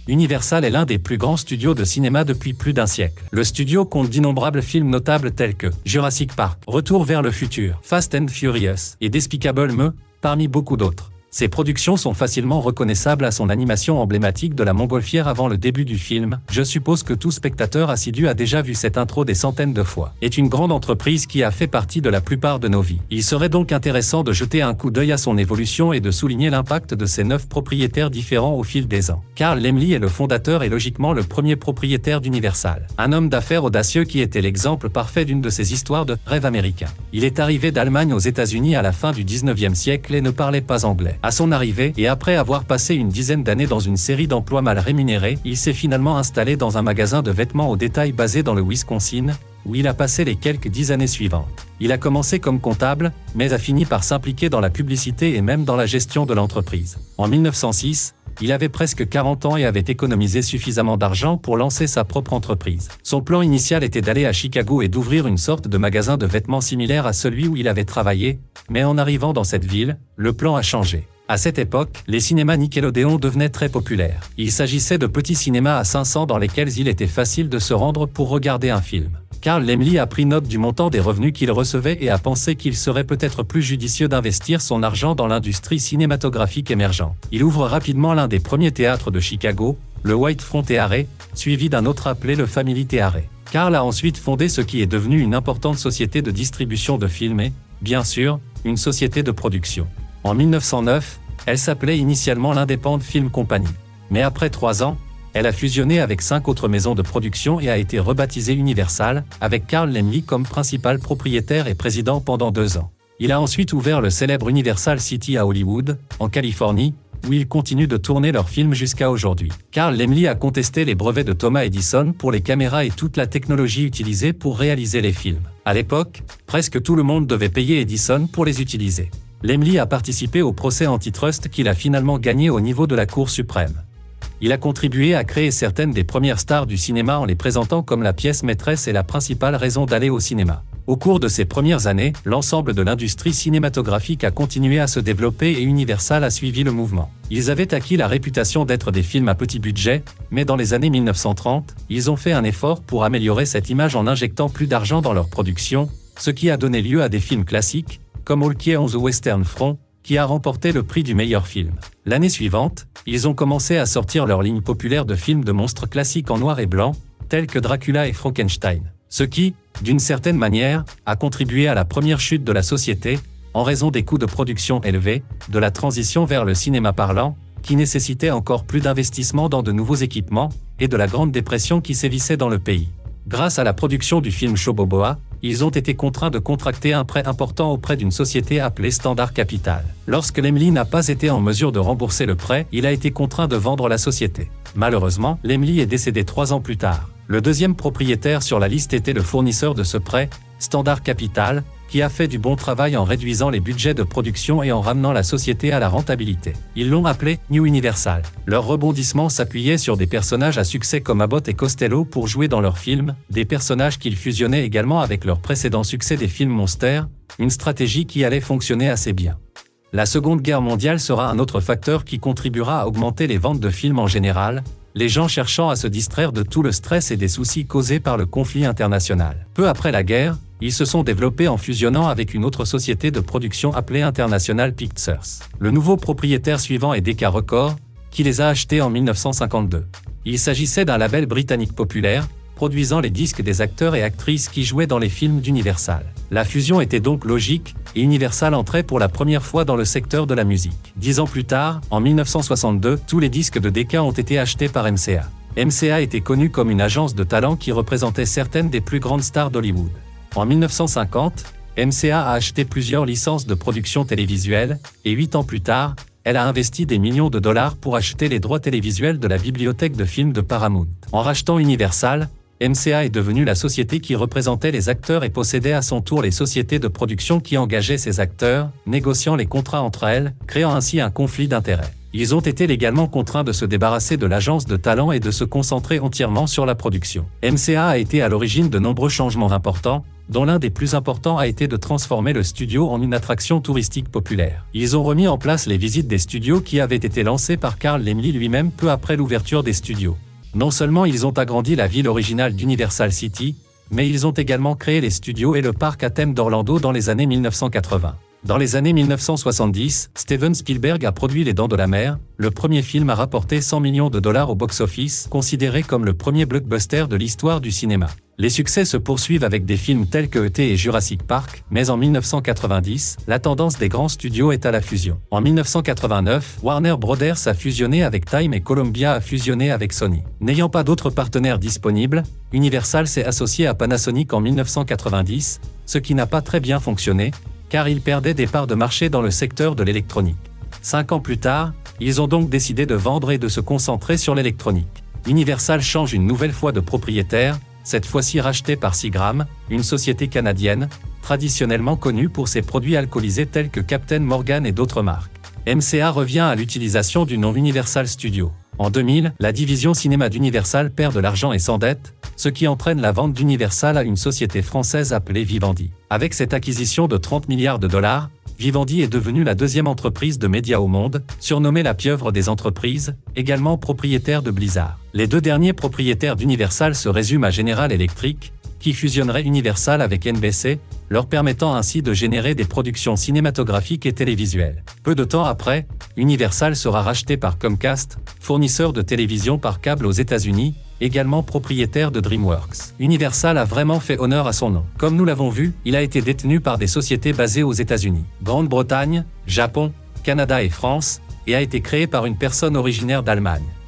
Universal est l'un des plus grands studios de cinéma depuis plus d'un siècle. Le studio compte d'innombrables films notables tels que Jurassic Park, Retour vers le futur, Fast and Furious et Despicable Me, parmi beaucoup d'autres. Ses productions sont facilement reconnaissables à son animation emblématique de la montgolfière avant le début du film. Je suppose que tout spectateur assidu a déjà vu cette intro des centaines de fois. Est une grande entreprise qui a fait partie de la plupart de nos vies. Il serait donc intéressant de jeter un coup d'œil à son évolution et de souligner l'impact de ses 9 propriétaires différents au fil des ans. Carl Laemmle est le fondateur et logiquement le premier propriétaire d'Universal. Un homme d'affaires audacieux qui était l'exemple parfait d'une de ces histoires de rêve américain. Il est arrivé d'Allemagne aux États-Unis à la fin du 19e siècle et ne parlait pas anglais. À son arrivée, et après avoir passé une dizaine d'années dans une série d'emplois mal rémunérés, il s'est finalement installé dans un magasin de vêtements au détail basé dans le Wisconsin, où il a passé les quelques 10 années suivantes. Il a commencé comme comptable, mais a fini par s'impliquer dans la publicité et même dans la gestion de l'entreprise. En 1906, il avait presque 40 ans et avait économisé suffisamment d'argent pour lancer sa propre entreprise. Son plan initial était d'aller à Chicago et d'ouvrir une sorte de magasin de vêtements similaire à celui où il avait travaillé, mais en arrivant dans cette ville, le plan a changé. À cette époque, les cinémas Nickelodeon devenaient très populaires. Il s'agissait de petits cinémas à 500 dans lesquels il était facile de se rendre pour regarder un film. Carl Laemmle a pris note du montant des revenus qu'il recevait et a pensé qu'il serait peut-être plus judicieux d'investir son argent dans l'industrie cinématographique émergente. Il ouvre rapidement l'un des premiers théâtres de Chicago, le White Front Theatre, suivi d'un autre appelé le Family Theatre. Carl a ensuite fondé ce qui est devenu une importante société de distribution de films et, bien sûr, une société de production. En 1909, elle s'appelait initialement l'Independent Film Company. Mais après 3 ans, elle a fusionné avec 5 autres maisons de production et a été rebaptisée Universal, avec Carl Laemmle comme principal propriétaire et président pendant 2 ans. Il a ensuite ouvert le célèbre Universal City à Hollywood, en Californie, où il continue de tourner leurs films jusqu'à aujourd'hui. Carl Laemmle a contesté les brevets de Thomas Edison pour les caméras et toute la technologie utilisée pour réaliser les films. À l'époque, presque tout le monde devait payer Edison pour les utiliser. Laemmle a participé au procès antitrust qu'il a finalement gagné au niveau de la Cour suprême. Il a contribué à créer certaines des premières stars du cinéma en les présentant comme la pièce maîtresse et la principale raison d'aller au cinéma. Au cours de ces premières années, l'ensemble de l'industrie cinématographique a continué à se développer et Universal a suivi le mouvement. Ils avaient acquis la réputation d'être des films à petit budget, mais dans les années 1930, ils ont fait un effort pour améliorer cette image en injectant plus d'argent dans leur production, ce qui a donné lieu à des films classiques, comme All Quiet on the Western Front, qui a remporté le prix du meilleur film. L'année suivante, ils ont commencé à sortir leur ligne populaire de films de monstres classiques en noir et blanc, tels que Dracula et Frankenstein. Ce qui, d'une certaine manière, a contribué à la première chute de la société, en raison des coûts de production élevés, de la transition vers le cinéma parlant, qui nécessitait encore plus d'investissement dans de nouveaux équipements, et de la Grande Dépression qui sévissait dans le pays. Grâce à la production du film Shoboboa, ils ont été contraints de contracter un prêt important auprès d'une société appelée Standard Capital. Lorsque Laemmle n'a pas été en mesure de rembourser le prêt, il a été contraint de vendre la société. Malheureusement, Laemmle est décédé 3 ans plus tard. Le deuxième propriétaire sur la liste était le fournisseur de ce prêt, Standard Capital, qui a fait du bon travail en réduisant les budgets de production et en ramenant la société à la rentabilité. Ils l'ont appelé New Universal. Leur rebondissement s'appuyait sur des personnages à succès comme Abbott et Costello pour jouer dans leurs films, des personnages qu'ils fusionnaient également avec leur précédent succès des films Monster, une stratégie qui allait fonctionner assez bien. La Seconde Guerre mondiale sera un autre facteur qui contribuera à augmenter les ventes de films en général, les gens cherchant à se distraire de tout le stress et des soucis causés par le conflit international. Peu après la guerre, ils se sont développés en fusionnant avec une autre société de production appelée International Pictures. Le nouveau propriétaire suivant est Decca Records, qui les a achetés en 1952. Il s'agissait d'un label britannique populaire, produisant les disques des acteurs et actrices qui jouaient dans les films d'Universal. La fusion était donc logique, et Universal entrait pour la première fois dans le secteur de la musique. 10 ans plus tard, en 1962, tous les disques de Decca ont été achetés par MCA. MCA était connu comme une agence de talent qui représentait certaines des plus grandes stars d'Hollywood. En 1950, MCA a acheté plusieurs licences de production télévisuelle, et 8 ans plus tard, elle a investi des millions de dollars pour acheter les droits télévisuels de la bibliothèque de films de Paramount. En rachetant Universal, MCA est devenue la société qui représentait les acteurs et possédait à son tour les sociétés de production qui engageaient ces acteurs, négociant les contrats entre elles, créant ainsi un conflit d'intérêts. Ils ont été légalement contraints de se débarrasser de l'agence de talent et de se concentrer entièrement sur la production. MCA a été à l'origine de nombreux changements importants, dont l'un des plus importants a été de transformer le studio en une attraction touristique populaire. Ils ont remis en place les visites des studios qui avaient été lancées par Carl Laemmle lui-même peu après l'ouverture des studios. Non seulement ils ont agrandi la ville originale d'Universal City, mais ils ont également créé les studios et le parc à thème d'Orlando dans les années 1980. Dans les années 1970, Steven Spielberg a produit Les Dents de la Mer, le premier film à rapporter 100 millions de dollars au box-office, considéré comme le premier blockbuster de l'histoire du cinéma. Les succès se poursuivent avec des films tels que E.T. et Jurassic Park, mais en 1990, la tendance des grands studios est à la fusion. En 1989, Warner Brothers a fusionné avec Time et Columbia a fusionné avec Sony. N'ayant pas d'autres partenaires disponibles, Universal s'est associé à Panasonic en 1990, ce qui n'a pas très bien fonctionné, car ils perdaient des parts de marché dans le secteur de l'électronique. 5 ans plus tard, ils ont donc décidé de vendre et de se concentrer sur l'électronique. Universal change une nouvelle fois de propriétaire, cette fois-ci rachetée par Seagram, une société canadienne, traditionnellement connue pour ses produits alcoolisés tels que Captain Morgan et d'autres marques. MCA revient à l'utilisation du nom Universal Studios. En 2000, la division cinéma d'Universal perd de l'argent et s'endette, ce qui entraîne la vente d'Universal à une société française appelée Vivendi. Avec cette acquisition de 30 milliards de dollars, Vivendi est devenue la deuxième entreprise de médias au monde, surnommée la pieuvre des entreprises, également propriétaire de Blizzard. Les deux derniers propriétaires d'Universal se résument à General Electric, qui fusionnerait Universal avec NBC, leur permettant ainsi de générer des productions cinématographiques et télévisuelles. Peu de temps après, Universal sera racheté par Comcast, fournisseur de télévision par câble aux États-Unis, également propriétaire de DreamWorks. Universal a vraiment fait honneur à son nom. Comme nous l'avons vu, il a été détenu par des sociétés basées aux États-Unis, Grande-Bretagne, Japon, Canada et France, et a été créé par une personne originaire d'Allemagne.